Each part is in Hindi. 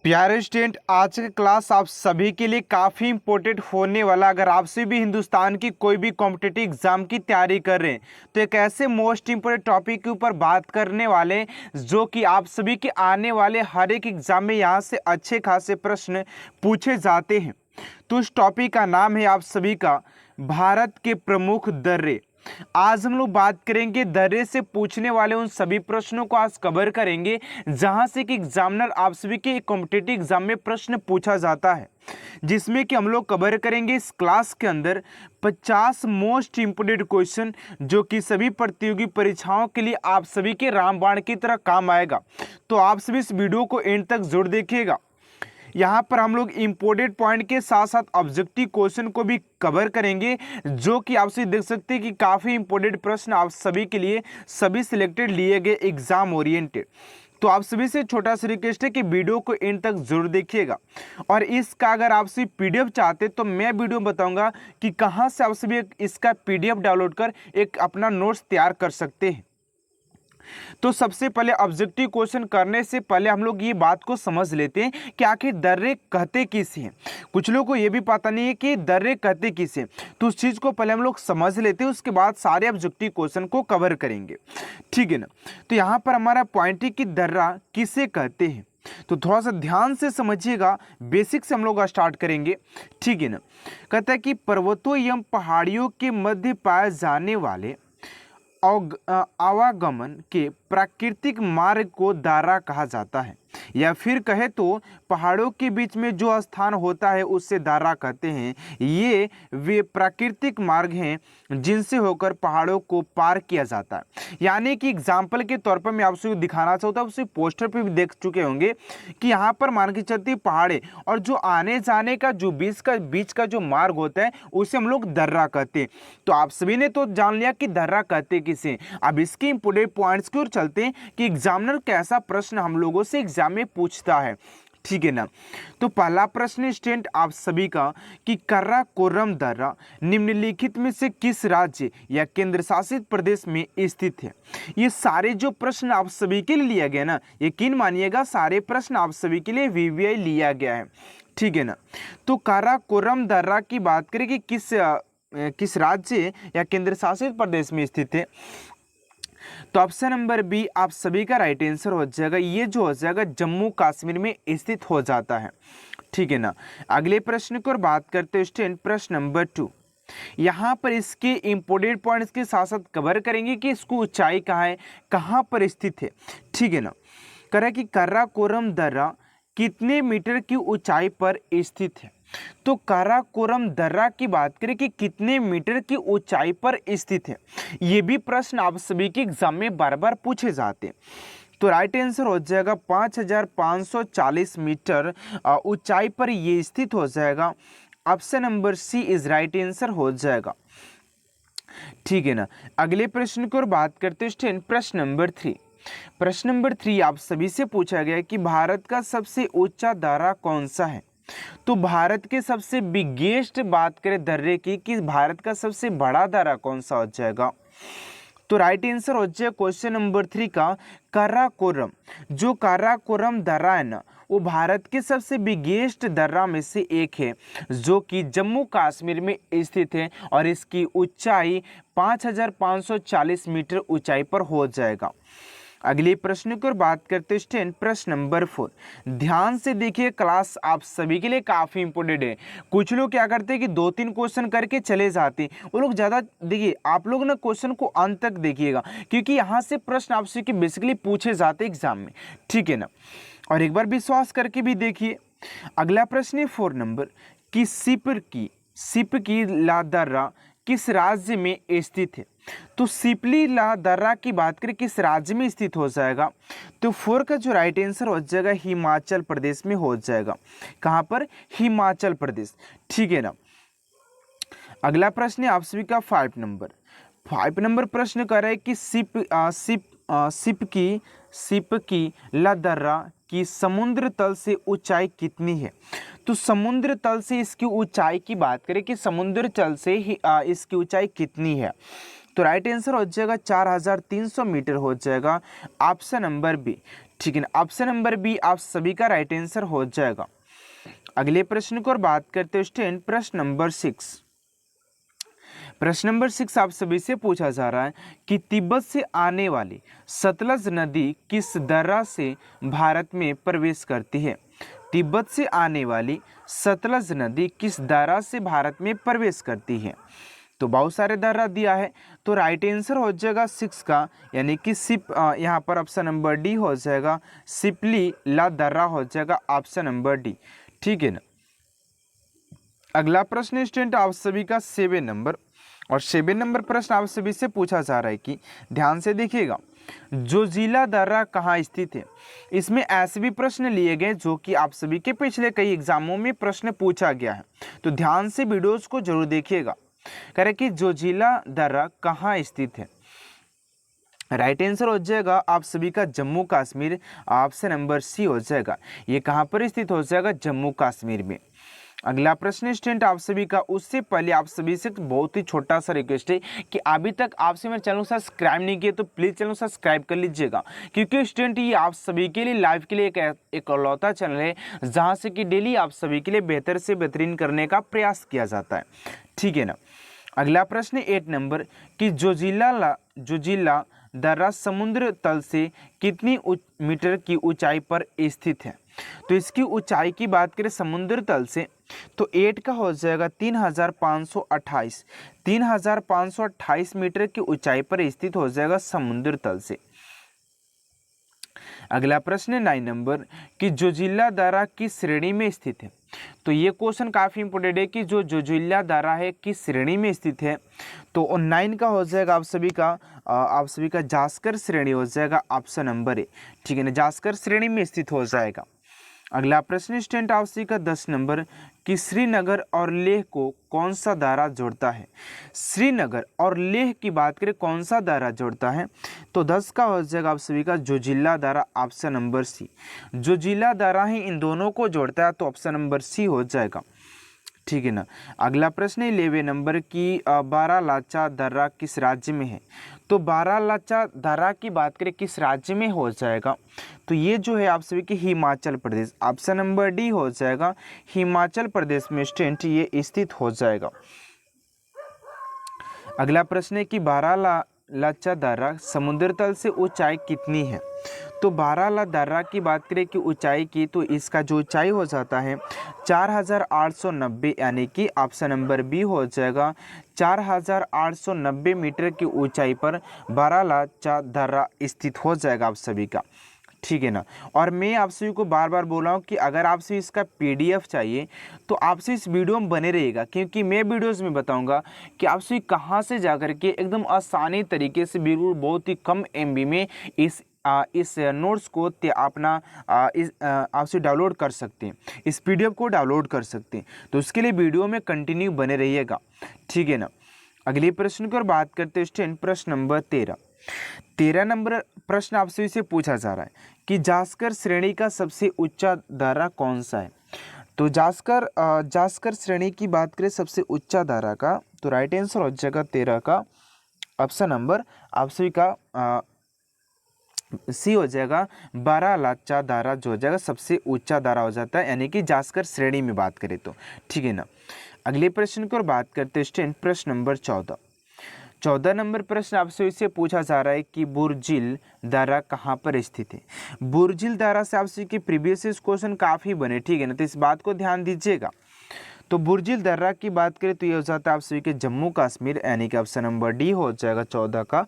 प्यारे स्टूडेंट, आज का क्लास आप सभी के लिए काफ़ी इंपॉर्टेंट होने वाला। अगर आपसे भी हिंदुस्तान की कोई भी कॉम्पिटिटिव एग्जाम की तैयारी कर रहे हैं तो एक ऐसे मोस्ट इंपॉर्टेंट टॉपिक के ऊपर बात करने वाले जो कि आप सभी के आने वाले हर एक एग्जाम में यहाँ से अच्छे खासे प्रश्न पूछे जाते हैं। तो इस टॉपिक का नाम है आप सभी का भारत के प्रमुख दर्रे। आज हम लोग बात करेंगे दर्रे से पूछने वाले उन सभी प्रश्नों को आज कवर करेंगे जहां से कि एग्जामिनर आप सभी के कॉम्पिटिटिव एग्जाम में प्रश्न पूछा जाता है, जिसमें कि हम लोग कवर करेंगे इस क्लास के अंदर 50 मोस्ट इंपोर्टेंट क्वेश्चन जो कि सभी प्रतियोगी परीक्षाओं के लिए आप सभी के रामबाण की तरह काम आएगा। तो आप सभी इस वीडियो को एंड तक जरूर देखिएगा। यहाँ पर हम लोग इंपोर्टेंट पॉइंट के साथ साथ ऑब्जेक्टिव क्वेश्चन को भी कवर करेंगे, जो कि आपसे देख सकते हैं कि काफ़ी इंपोर्टेंट प्रश्न आप सभी के लिए सभी सिलेक्टेड लिए गए एग्जाम ओरिएंटेड। तो आप सभी से छोटा सा रिक्वेस्ट है कि वीडियो को एंड तक जरूर देखिएगा। और इसका अगर आप सभी पीडीएफ चाहते तो मैं वीडियो बताऊंगा कि कहाँ से आप सभी इसका पीडीएफ डाउनलोड कर एक अपना नोट्स तैयार कर सकते हैं। तो सबसे पहले ऑब्जेक्टिव क्वेश्चन करने से पहले हम लोग ये बात को समझ लेते हैं कि आखिर दर्रे कहते किसे हैं। कुछ लोगों को ये भी पता नहीं है कि दर्रे कहते किसे, तो उस चीज़ को पहले हम लोग समझ लेते हैं, उसके बाद सारे ऑब्जेक्टिव क्वेश्चन को कवर करेंगे, ठीक है ना। तो यहाँ पर हमारा पॉइंट है कि दर्रा किसे कहते हैं, तो थोड़ा सा ध्यान से समझिएगा। बेसिक से हम लोग स्टार्ट करेंगे, ठीक है ना। कहता है कि पर्वतों एवं पहाड़ियों के मध्य पाए जाने वाले आवागमन के प्राकृतिक मार्ग को दारा कहा जाता है, या फिर कहे तो पहाड़ों के बीच में जो स्थान होता है उससे दारा कहते हैं। ये वे प्राकृतिक मार्ग हैं जिनसे होकर पहाड़ों को पार किया जाता है। यानी कि एग्जाम्पल के तौर पर मैं आपसे दिखाना चाहता हूँ, आपसे पोस्टर पे भी देख चुके होंगे कि यहाँ पर मान के चलती पहाड़े और जो आने जाने का जो बीच का जो मार्ग होता है उसे हम लोग दर्रा कहते हैं। तो आप सभी ने तो जान लिया कि दर्रा कहते किसे। अब इसके इंपोर्टेंट पॉइंट्स की ओर चलते हैं कि एग्जामिनर कैसा प्रश्न हम लोगों से एग्जाम में पूछता है, ठीक है ना। तो पहला प्रश्न स्टूडेंट आप सभी का कि काराकोरम दर्रा निम्नलिखित में से किस राज्य या केंद्र शासित प्रदेश में स्थित है। ये सारे जो प्रश्न आप सभी के लिए लिया गया ना, यकीन मानिएगा सारे प्रश्न आप सभी के लिए वीवीआई लिया गया है, ठीक है ना। तो काराकोरम दर्रा की बात करें कि किस राज्य या केंद्र शासित प्रदेश में स्थित है, तो ऑप्शन नंबर बी आप सभी का राइट आंसर हो जाएगा। ये जो हो जाएगा जम्मू कश्मीर में स्थित हो जाता है, ठीक है ना। अगले प्रश्न की ओर बात करते हैं स्टूडेंट, प्रश्न नंबर 2। यहाँ पर इसके इंपोर्टेंट पॉइंट्स के साथ साथ कवर करेंगे कि इसको ऊंचाई कहाँ है, कहाँ पर स्थित है, ठीक है ना। कह रहा है कि काराकोरम दर्रा कितने मीटर की ऊंचाई पर स्थित है। तो काराकोरम दर्रा की बात करें कि कितने मीटर की ऊंचाई पर स्थित है, ये भी प्रश्न आप सभी के एग्जाम में बार बार पूछे जाते हैं। तो राइट आंसर हो जाएगा 5540 मीटर ऊंचाई पर ये स्थित हो जाएगा। Option number C is right answer हो जाएगा, ठीक है ना। अगले प्रश्न की ओर बात करते हैं, प्रश्न नंबर 3। प्रश्न नंबर 3 आप सभी से पूछा गया कि भारत का सबसे ऊंचा दर्रा कौन सा है। तो भारत के सबसे बिगेस्ट बात करें दर्रे की कि भारत का सबसे बड़ा दर्रा कौन सा हो जाएगा, तो राइट आंसर हो जाएगा क्वेश्चन नंबर 3 का काराकोरम। जो काराकोरम दर्रा है ना, वो भारत के सबसे बिगेस्ट दर्रा में से एक है, जो कि जम्मू कश्मीर में स्थित है और इसकी ऊंचाई 5540 मीटर ऊंचाई पर हो जाएगा। अगले प्रश्न की ओर बात करते हैं, प्रश्न नंबर 4। ध्यान से देखिए, क्लास आप सभी के लिए काफ़ी इंपॉर्टेंट है। कुछ लोग क्या करते हैं कि 2-3 क्वेश्चन करके चले जाते हैं, वो लोग ज़्यादा देखिए, आप लोग ना क्वेश्चन को अंत तक देखिएगा, क्योंकि यहाँ से प्रश्न आपसे कि बेसिकली पूछे जाते हैं एग्जाम में, ठीक है ना। और एक बार विश्वास करके भी देखिए। अगला प्रश्न है 4 नंबर कि सिप की ला दर्रा किस राज्य में स्थित है। तो सिपली ला दर्रा की बात करें किस राज्य में स्थित हो जाएगा, तो 4 का जो राइट आंसर हो जाएगा हिमाचल प्रदेश में हो जाएगा। कहाँ पर, हिमाचल प्रदेश, ठीक है ना। अगला प्रश्न है आप सभी का 5 नंबर प्रश्न कर रहा है कि सिप की ला दर्रा की समुद्र तल से ऊंचाई कितनी है। तो समुद्र तल से इसकी ऊंचाई की बात करें कि समुद्र तल से ही इसकी ऊंचाई कितनी है, तो राइट आंसर हो जाएगा 4300 मीटर हो जाएगा। ऑप्शन नंबर बी, ठीक है ना, ऑप्शन नंबर बी आप सभी का राइट आंसर हो जाएगा। अगले प्रश्न को और बात करते हैं स्टूडेंट, प्रश्न नंबर 6। प्रश्न नंबर 6 आप सभी से पूछा जा रहा है कि तिब्बत से आने वाली सतलज नदी किस दर्रा से भारत में प्रवेश करती है। तिब्बत से आने वाली सतलज नदी किस दर्रा से भारत में प्रवेश करती है। तो बहुत सारे दर्रा दिया है, तो राइट आंसर हो जाएगा 6 का, यानी कि यहाँ पर ऑप्शन नंबर डी हो जाएगा, सिपली ला दर्रा हो जाएगा ऑप्शन नंबर डी। ठीक है ना। अगला प्रश्न स्टूडेंट आप सभी का 7 नंबर, और 7 नंबर प्रश्न आप सभी से पूछा जा रहा है कि ध्यान से देखिएगा, जोजिला दर्रा कहाँ स्थित है। इसमें ऐसे भी प्रश्न लिए गए जो कि आप सभी के पिछले कई एग्जामों में प्रश्न पूछा गया है, तो ध्यान से वीडियोस को जरूर देखिएगा। कह रहे कि जोजिला दर्रा कहाँ स्थित है। राइट आंसर हो जाएगा आप सभी का Jammu Kashmir, option number C हो जाएगा। ये कहाँ पर स्थित हो जाएगा, जम्मू कश्मीर में। अगला प्रश्न स्टूडेंट आप सभी का, उससे पहले आप सभी से बहुत ही छोटा सा रिक्वेस्ट है कि अभी तक आपसे मेरे चैनल को सब्सक्राइब नहीं किया तो प्लीज़ चैनल को सब्सक्राइब कर लीजिएगा, क्योंकि स्टूडेंट ये आप सभी के लिए लाइव के लिए एक इकलौता चैनल है जहां से कि डेली आप सभी के लिए बेहतर से बेहतरीन करने का प्रयास किया जाता है। ठीक है ना। अगला प्रश्न 8 नंबर कि जोजिला दर्रा समुद्र तल से कितनी मीटर की ऊंचाई पर स्थित है। तो इसकी ऊंचाई की बात करें समुद्र तल से, तो 8 का हो जाएगा 3528 मीटर की ऊंचाई पर स्थित हो जाएगा समुद्र तल से। अगला प्रश्न 9 नंबर कि जोजिला दर्रा किस श्रेणी में स्थित है। तो ये क्वेश्चन काफ़ी इंपॉर्टेंट है कि जो जोजिला दर्रा है किस श्रेणी में स्थित है। तो 9 का हो जाएगा आप सभी का जास्कर श्रेणी हो जाएगा ऑप्शन नंबर ए। ठीक है ना, जास्कर श्रेणी में स्थित हो जाएगा। अगला प्रश्न स्टूडेंट आप सभी का 10 नंबर कि श्रीनगर और लेह को कौन सा दर्रा जोड़ता है। श्रीनगर और लेह की बात करें कौन सा दर्रा जोड़ता है, तो 10 का हो जाएगा आप सभी का जोजिला दर्रा ऑप्शन नंबर सी। जोजिला दर्रा ही इन दोनों को जोड़ता है, तो ऑप्शन नंबर सी हो जाएगा। ठीक है ना। अगला प्रश्न 11 नंबर की बारालाचा दर्रा किस राज्य में है। तो बारालाचा दर्रा की बात करें किस राज्य में हो जाएगा, तो ये जो है आप सभी की Himachal Pradesh, option number D हो जाएगा। हिमाचल प्रदेश में स्टूडेंट ये स्थित हो जाएगा। अगला प्रश्न है कि बारालाचा दर्रा समुद्र तल से ऊंचाई कितनी है। तो बाराला दर्रा की बात करें कि ऊंचाई की, तो इसका जो ऊंचाई हो जाता है 4890, यानी कि ऑप्शन नंबर बी हो जाएगा। 4890 मीटर की ऊंचाई पर बारालाचा दर्रा स्थित हो जाएगा आप सभी का। ठीक है ना। और मैं आप सभी को बार बार बोल रहा हूँ कि अगर आपसे इसका PDF चाहिए तो आपसे इस वीडियो में बने रहिएगा, क्योंकि मैं वीडियोस में बताऊंगा कि आपसे कहाँ से जाकर के एकदम आसानी तरीके से बिल्कुल बहुत ही कम MB में इस नोट्स को अपना आपसे डाउनलोड कर सकते हैं, इस PDF को डाउनलोड कर सकते हैं। तो उसके लिए वीडियो में कंटिन्यू बने रहिएगा। ठीक है ना। अगले प्रश्न की ओर बात करते हैं स्टूडेंट, प्रश्न नंबर 13 नंबर प्रश्न आपसे इसे पूछा जा रहा है कि जास्कर श्रेणी का सबसे ऊंचा दर्रा कौन सा है। तो जास्कर श्रेणी की बात करें सबसे ऊंचा दर्रा का, तो राइट आंसर हो जाएगा 13 का ऑप्शन नंबर आप सभी का सी हो जाएगा। बारालाचा दर्रा जो हो जाएगा सबसे ऊंचा दर्रा हो जाता है, यानी कि जास्कर श्रेणी में बात करें तो। ठीक है ना। अगले प्रश्न की ओर बात करते हैं स्टूडेंट, प्रश्न नंबर 14 नंबर प्रश्न आपसे इससे पूछा जा रहा है कि बुर्जिल दर्रा कहाँ पर स्थित है। बुर्जिल दर्रा से आपसे कि प्रीवियस क्वेश्चन काफ़ी बने। ठीक है ना, तो इस बात को ध्यान दीजिएगा। तो बुर्जिल दर्रा की बात करें तो ये हो जाता है आपसे कि जम्मू कश्मीर, यानी कि ऑप्शन नंबर डी हो जाएगा 14 का।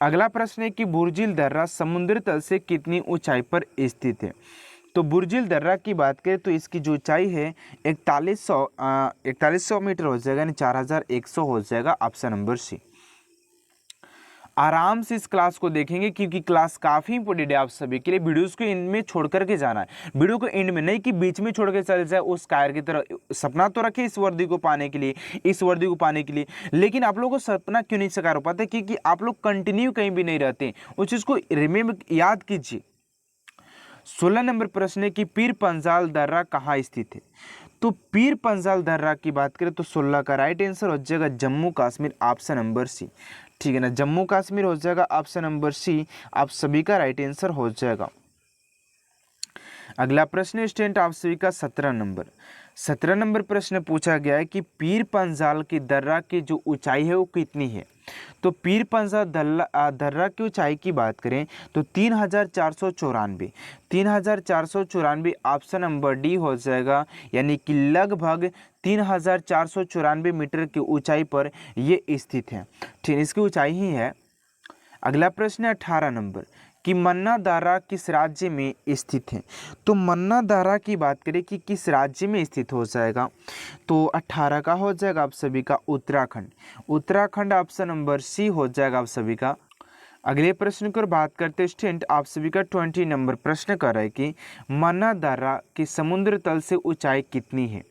अगला प्रश्न है कि बुर्जिल दर्रा समुद्र तल से कितनी ऊंचाई पर स्थित है। तो बुर्जिल दर्रा की बात करें तो इसकी जो ऊंचाई है 4100 मीटर हो जाएगा, यानी 4100 हो जाएगा ऑप्शन नंबर सी। आराम से इस क्लास को देखेंगे क्योंकि क्लास काफ़ी इंपॉर्टेंट है आप सभी के लिए। वीडियोस को इनमें छोड़ करके जाना है, वीडियो को एंड में नहीं कि बीच में छोड़ के चले जाए उस कायर की तरह। सपना तो रखे इस वर्दी को पाने के लिए, लेकिन आप लोगों को सपना क्यों नहीं साकार हो पाता, क्योंकि आप लोग कंटिन्यू कहीं भी नहीं रहते। उस चीज़ को रिमेम्बर याद कीजिए। 16 नंबर प्रश्न है कि पीर पंजाल दर्रा कहाँ स्थित है। तो पीर पंजाल दर्रा की बात करें तो 16 का राइट आंसर हो जाएगा Jammu Kashmir, option number C. ठीक है ना, जम्मू कश्मीर हो जाएगा ऑप्शन नंबर सी आप सभी का राइट आंसर हो जाएगा। अगला प्रश्न स्टूडेंट आप सभी का 17 नंबर प्रश्न पूछा गया है कि पीर पंजाल की दर्रा की जो ऊंचाई है वो कितनी है। तो पीर पंजाल दर्रा की ऊंचाई की बात करें तो 3,494 ऑप्शन नंबर डी हो जाएगा, यानी कि लगभग 3,494 मीटर की ऊंचाई पर ये स्थित है। ठीक, इसकी ऊंचाई ही है। अगला प्रश्न है 18 नंबर कि मन्ना दारा किस राज्य में स्थित है। तो मन्ना दारा की बात करें कि किस राज्य में स्थित हो जाएगा, तो 18 का हो जाएगा आप सभी का उत्तराखंड ऑप्शन नंबर सी हो जाएगा आप सभी का। अगले प्रश्न की बात करते हैं स्टूडेंट आप सभी का 20 नंबर प्रश्न कर रहा है कि मन्ना दारा की समुद्र तल से ऊंचाई कितनी है।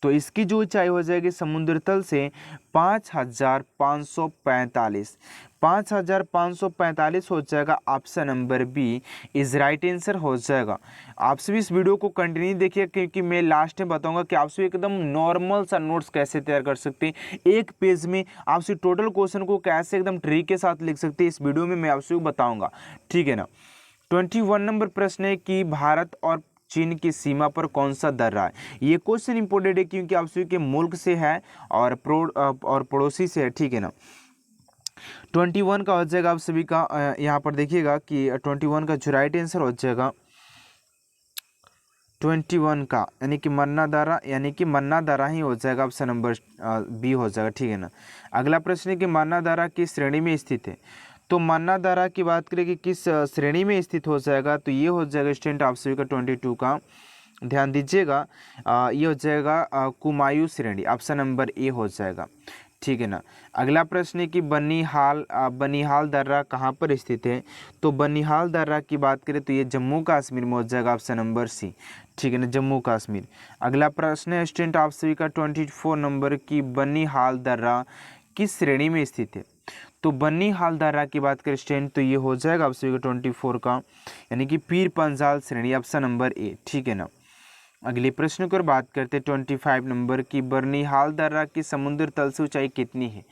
तो इसकी जो ऊंचाई हो जाएगी समुद्र तल से 5,545 हो जाएगा, option number B is right answer हो जाएगा। आप सभी इस वीडियो को कंटिन्यू देखिए क्योंकि मैं लास्ट में बताऊंगा कि आप सभी एकदम नॉर्मल सा नोट्स कैसे तैयार कर सकते हैं, एक पेज में आप सभी टोटल क्वेश्चन को कैसे एकदम ट्रिक के साथ लिख सकते हैं, इस वीडियो में मैं आप सभी को बताऊंगा। ठीक है ना। 21 नंबर प्रश्न है कि भारत और चीन की सीमा पर कौन सा दर्रा है। ये क्वेश्चन इंपोर्टेंट है क्योंकि आप सभी के मुल्क से है और पड़ोसी से है। ठीक है ना। 21 का हो जाएगा आप सभी का, यहाँ पर देखिएगा कि 21 का जो राइट आंसर हो जाएगा 21 का यानी कि मन्ना दारा ही हो जाएगा, ऑप्शन नंबर बी हो जाएगा। ठीक है ना। अगला प्रश्न है कि मन्ना दारा किस श्रेणी में स्थित है। तो मन्ना दारा की बात करें कि किस श्रेणी में स्थित हो जाएगा, तो ये हो जाएगा स्टूडेंट आप सभी का 22 का, ध्यान दीजिएगा, ये हो जाएगा कुमायूं श्रेणी, ऑप्शन नंबर ए हो जाएगा। ठीक है ना। अगला प्रश्न है कि बनिहाल दर्रा कहाँ पर स्थित है। तो बनिहाल दर्रा की बात करें तो ये जम्मू कश्मीर में हो जाएगा, ऑप्शन नंबर सी। ठीक है ना, जम्मू कश्मीर। अगला प्रश्न है स्टूडेंट आप सभी का 24 नंबर की बनिहाल दर्रा किस श्रेणी में स्थित है। तो बनिहाल दर्रा की बात करें स्टूडेंट तो ये हो जाएगा आप सभी का 24 का, यानी कि पीर पंजाल श्रेणी, ऑप्शन नंबर ए। ठीक है ना। अगले प्रश्न की बात करते हैं 25 नंबर की बनिहाल दर्रा की समुद्र तल से ऊंचाई कितनी है।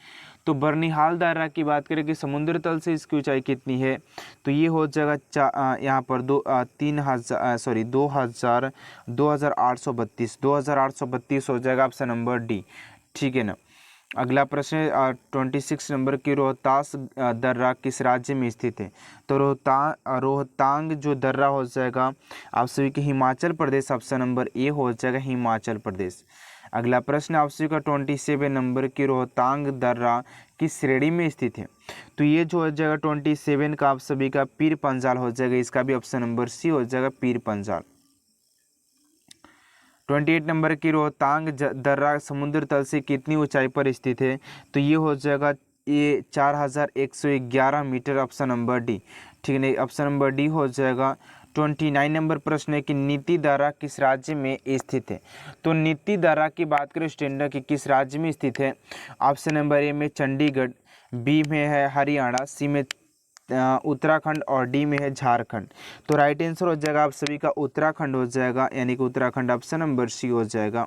तो बनिहाल दर्रा की बात करें कि समुद्र तल से इसकी ऊंचाई कितनी है, तो ये हो जाएगा यहाँ पर 2,832 हो जाएगा, ऑप्शन नंबर डी। ठीक है ना। अगला प्रश्न 26 नंबर की रोहतास दर्रा किस राज्य में स्थित है। तो रोहतांग जो दर्रा हो जाएगा आप सभी के Himachal Pradesh, option number A हो जाएगा हिमाचल प्रदेश। अगला प्रश्न आप सभी का 27 नंबर की रोहतांग दर्रा किस श्रेणी में स्थित है। तो ये जो हो जाएगा 27 का आप सभी का पीर पंजाल हो जाएगा, इसका भी ऑप्शन नंबर सी हो जाएगा पीर पंजाल। 28 नंबर की रोहतांग दर्रा समुद्र तल से कितनी ऊंचाई पर स्थित है। तो ये हो जाएगा ये 4,111 मीटर, ऑप्शन नंबर डी। ठीक है, ऑप्शन नंबर डी हो जाएगा। 29 नंबर प्रश्न है कि नीति दारा किस राज्य में स्थित है। तो नीति दारा की बात करें स्टैंडर्ड की किस राज्य में स्थित है, ऑप्शन नंबर ए में चंडीगढ़, बी में है हरियाणा, सी में उत्तराखंड और डी में है झारखंड। तो राइट आंसर हो जाएगा आप सभी का उत्तराखंड हो जाएगा, यानी कि उत्तराखंड ऑप्शन नंबर सी हो जाएगा।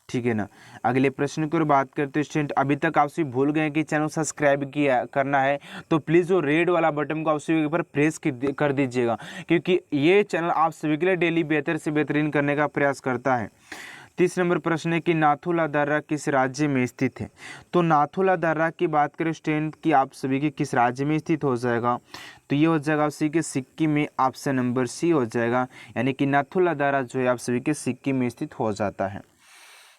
ठीक है ना। अगले प्रश्न की बात करते हैं स्टूडेंट, अभी तक आप सभी भूल गए कि चैनल सब्सक्राइब किया करना है तो प्लीज़ वो रेड वाला बटन को आप सभी के ऊपर प्रेस कर दीजिएगा, क्योंकि ये चैनल आप सभी के लिए डेली बेहतर से बेहतरीन करने का प्रयास करता है। 30 नंबर प्रश्न है कि नाथुला दर्रा किस राज्य में स्थित है। तो नाथुला दर्रा की बात करें स्टूडेंट की आप सभी के किस राज्य में स्थित हो जाएगा, तो ये हो जाएगा आप सभी के सिक्किम में, ऑप्शन नंबर सी हो जाएगा, यानी कि नाथुला दर्रा जो है आप सभी के सिक्किम में स्थित हो जाता है।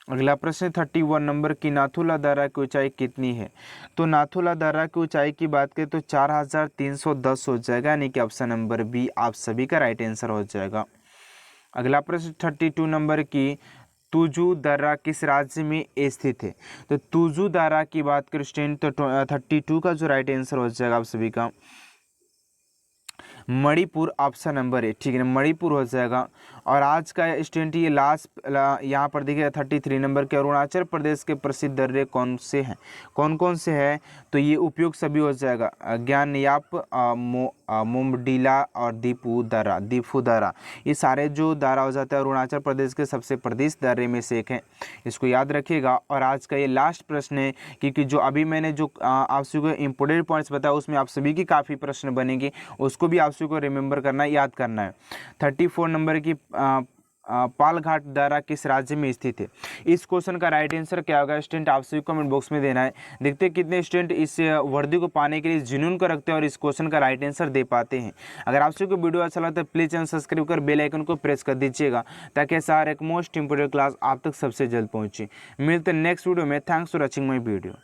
अगला प्रश्न 31 नंबर की नाथुला दर्रा की ऊंचाई कितनी है। तो नाथुला दर्रा की ऊंचाई की बात करें तो 4,310 हो जाएगा, यानी कि ऑप्शन नंबर बी आप सभी का राइट आंसर हो जाएगा। अगला प्रश्न 32 नंबर की तुजू दर्रा किस राज्य में स्थित है। तो तुजू दर्रा की बात करें स्टूडेंट तो 32 का जो राइट आंसर हो जाएगा आप सभी का मणिपुर ऑप्शन नंबर ए, ठीक है, मणिपुर हो जाएगा। और आज का स्टूडेंट ये लास्ट यहाँ पर देखिए 33 नंबर के अरुणाचल प्रदेश के प्रसिद्ध दर्रे कौन से हैं, कौन कौन से हैं, तो ये उपयोग सभी हो जाएगा, ज्ञानयाप, मोमडीला और दीफू दर्रा, ये सारे जो दर्रा हो जाता है अरुणाचल प्रदेश के सबसे प्रसिद्ध दर्रे में से एक है, इसको याद रखिएगा। और आज का ये लास्ट प्रश्न है, क्योंकि जो अभी मैंने जो आप सभी को इंपोर्टेंट पॉइंट्स बताया उसमें आप सभी की काफ़ी प्रश्न बनेंगे, उसको भी आप सभी को रिमेंबर करना है, याद करना है। 34 नंबर की पालघाट दर्रा किस राज्य में स्थित है। इस क्वेश्चन का राइट आंसर क्या होगा स्टूडेंट, आप सभी कमेंट बॉक्स में देना है। देखते हैं कितने स्टूडेंट इस वर्दी को पाने के लिए जुनून को रखते हैं और इस क्वेश्चन का राइट आंसर दे पाते हैं। अगर आप सभी को वीडियो अच्छा लगता है प्लीज़ चैनल सब्सक्राइब कर बेल आइकन को प्रेस कर दीजिएगा, ताकि ऐसा हर एक मोस्ट इंपोर्टेंट क्लास आप तक सबसे जल्द पहुँचे। मिलते हैं नेक्स्ट वीडियो में। Thanks for watching my video.